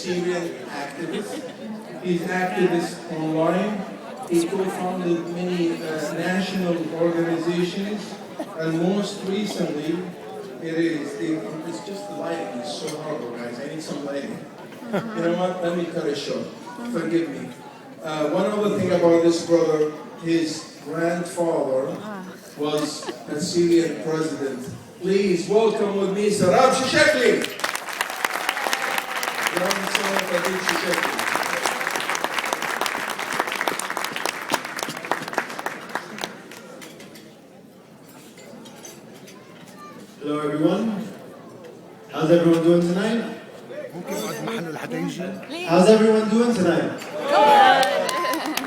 Syrian activist. He's activist online. He co-founded many national organizations, and most recently, it's just the lighting. It's so horrible, guys. I need some lighting. You know what? Let me cut it short. Forgive me. One other thing about this brother, his grandfather was a Syrian president. Please welcome with me, Sir Al-Jijakli. Grandson of Al-Jijakli. Hello everyone. How's everyone doing tonight? How's everyone doing tonight?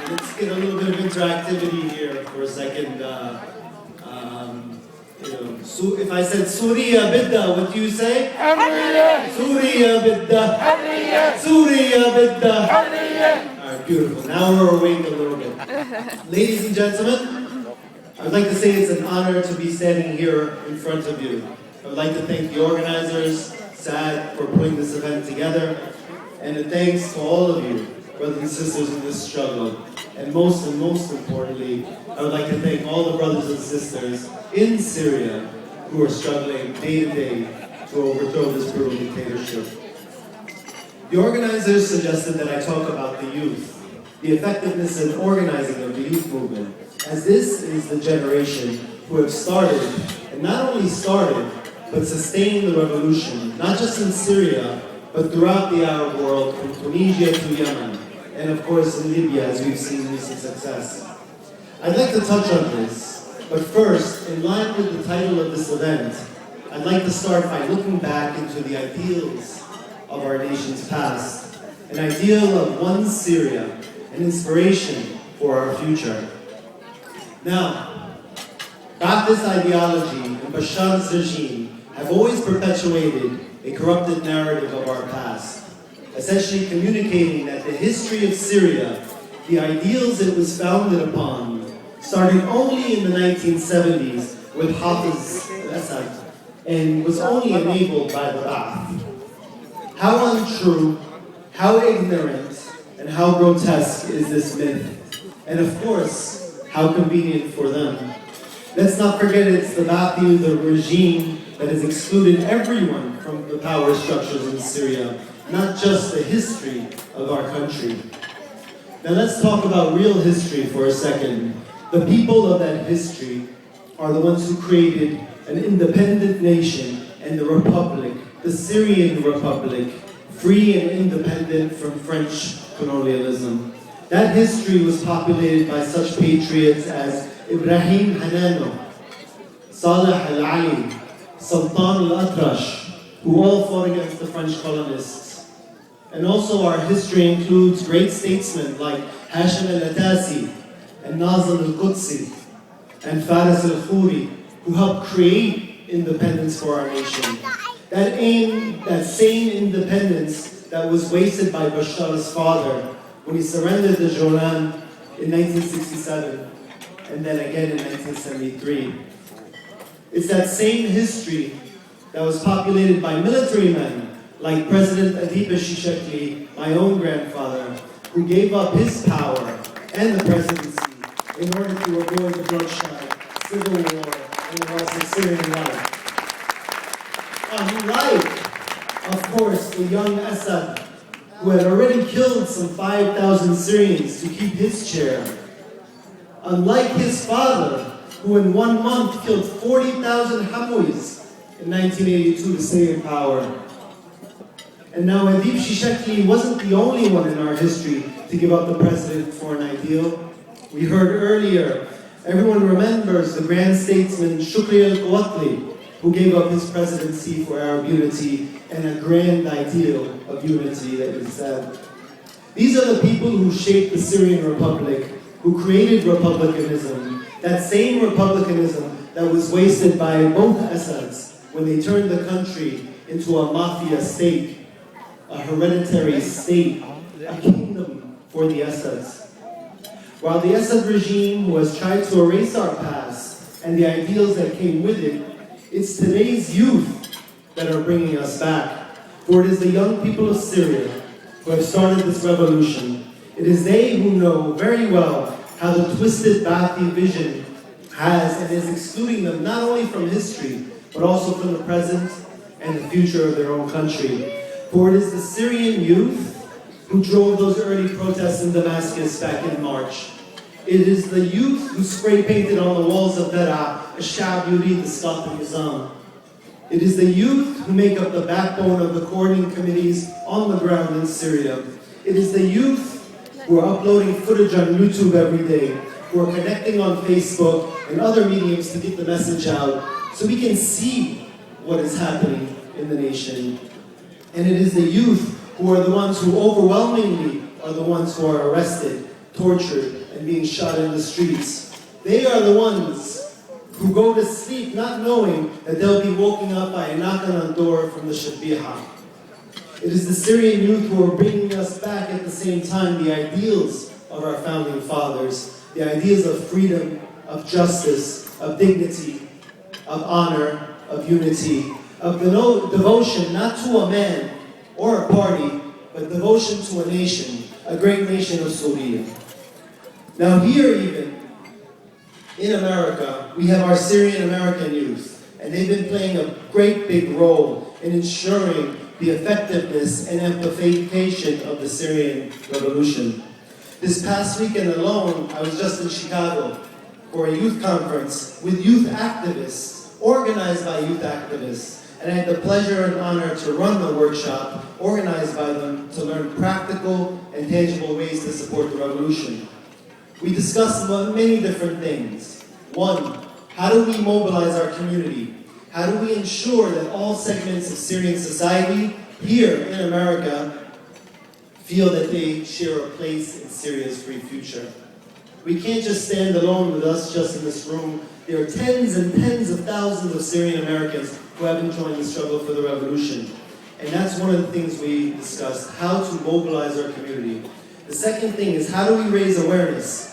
Let's get a little bit of interactivity here for a second. So if I said Syria bidda, what do you say? Syria bidda. Syria bidda. Alright, beautiful. Now we're awake a little bit. Ladies and gentlemen, I'd like to say it's an honor to be standing here in front of you. I would like to thank the organizers, Assad, for putting this event together, and a thanks to all of you, brothers and sisters in this struggle. And most importantly, I would like to thank all the brothers and sisters in Syria who are struggling day to day to overthrow this brutal dictatorship. The organizers suggested that I talk about the youth, the effectiveness and organizing of the youth movement, as this is the generation who have started, and not only started, but sustained the revolution, not just in Syria, but throughout the Arab world, from Tunisia to Yemen, and of course in Libya, as we've seen recent success. I'd like to touch on this, but first, in line with the title of this event, I'd like to start by looking back into the ideals of our nation's past, an ideal of one Syria, an inspiration for our future. Now, Ba'athist ideology and Bashar's regime have always perpetuated a corrupted narrative of our past, essentially communicating that the history of Syria, the ideals it was founded upon, started only in the 1970s with Hafiz al-Assad and was only enabled by the Ba'ath. How untrue, how ignorant, and how grotesque is this myth? And of course, how convenient for them. Let's not forget it's the Ba'athi, the regime that has excluded everyone from the power structures in Syria, not just the history of our country. Now let's talk about real history for a second. The people of that history are the ones who created an independent nation and the Republic, the Syrian Republic, free and independent from French colonialism. That history was populated by such patriots as Ibrahim Hanano, Saleh al-Ali, Sultan al-Atrash, who all fought against the French colonists. And also our history includes great statesmen like Hashim al-Atasi and Nazim al-Qudsi and Faris al-Khoury, who helped create independence for our nation. That same independence that was wasted by Bashar's father when he surrendered the Joran in 1967 and then again in 1973. It's that same history that was populated by military men like President Al-Jijakli, my own grandfather, who gave up his power and the presidency in order to avoid the bloodshed, civil war, and the loss of Syrian life. Unlike, of course, the young Assad, who had already killed some 5,000 Syrians to keep his chair. Unlike his father, who in 1 month killed 40,000 Hamouis in 1982 to stay in power. And now Al-Jijakli wasn't the only one in our history to give up the president for an ideal. We heard earlier, everyone remembers the grand statesman Shukri al-Quwatli, who gave up his presidency for Arab unity and a grand ideal of unity that was said. These are the people who shaped the Syrian Republic, who created republicanism, that same republicanism that was wasted by both Assads when they turned the country into a mafia state, a hereditary state, a kingdom for the Assads. While the Assad regime who has tried to erase our past and the ideals that came with it, it's today's youth that are bringing us back. For it is the young people of Syria who have started this revolution. It is they who know very well how the twisted Ba'athi vision has and is excluding them not only from history, but also from the present and the future of their own country. For it is the Syrian youth who drove those early protests in Damascus back in March. It is the youth who spray painted on the walls of Daraa, "Ash-Sha'b yurid isqat al-Nizam." It is the youth who make up the backbone of the coordinating committees on the ground in Syria. It is the youth who are uploading footage on YouTube every day, who are connecting on Facebook and other mediums to get the message out so we can see what is happening in the nation. And it is the youth who are the ones who overwhelmingly are the ones who are arrested, tortured, and being shot in the streets. They are the ones who go to sleep not knowing that they'll be woken up by a knock on the door from the Shabiha. It is the Syrian youth who are bringing us back at the same time the ideals of our founding fathers, the ideas of freedom, of justice, of dignity, of honor, of unity, of devotion not to a man or a party, but devotion to a nation, a great nation of Syria. Now here even, in America, we have our Syrian American youth, and they've been playing a great big role in ensuring the effectiveness and amplification of the Syrian Revolution. This past weekend alone, I was just in Chicago for a youth conference with youth activists, organized by youth activists, and I had the pleasure and honor to run the workshop organized by them to learn practical and tangible ways to support the revolution. We discussed many different things. One, how do we mobilize our community? How do we ensure that all segments of Syrian society here in America feel that they share a place in Syria's free future? We can't just stand alone with us just in this room. There are tens and tens of thousands of Syrian Americans who haven't joined the struggle for the revolution. And that's one of the things we discussed, how to mobilize our community. The second thing is, how do we raise awareness?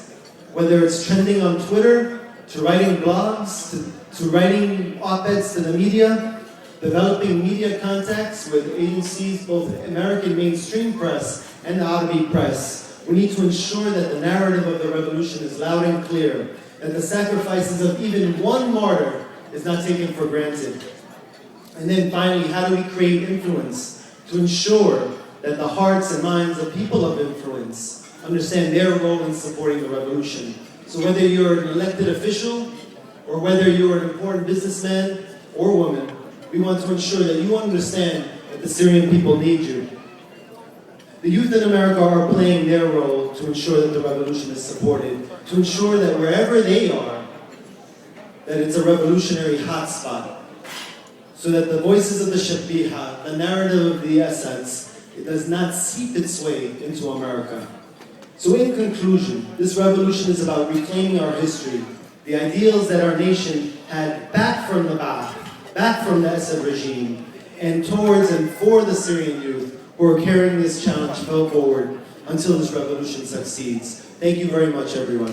Whether it's trending on Twitter, to writing blogs, to writing op-eds to the media, developing media contacts with agencies, both American mainstream press and the Arabic press. We need to ensure that the narrative of the revolution is loud and clear, that the sacrifices of even one martyr is not taken for granted. And then finally, how do we create influence to ensure that the hearts and minds of people of influence understand their role in supporting the revolution? So whether you're an elected official, or whether you're an important businessman or woman, we want to ensure that you understand that the Syrian people need you. The youth in America are playing their role to ensure that the revolution is supported, to ensure that wherever they are, that it's a revolutionary hotspot, so that the voices of the Shabiha, the narrative of the Assads, it does not seep its way into America. So in conclusion, this revolution is about reclaiming our history, the ideals that our nation had back from the Ba'ath, back from the Assad regime, and towards and for the Syrian youth who are carrying this challenge forward until this revolution succeeds. Thank you very much, everyone.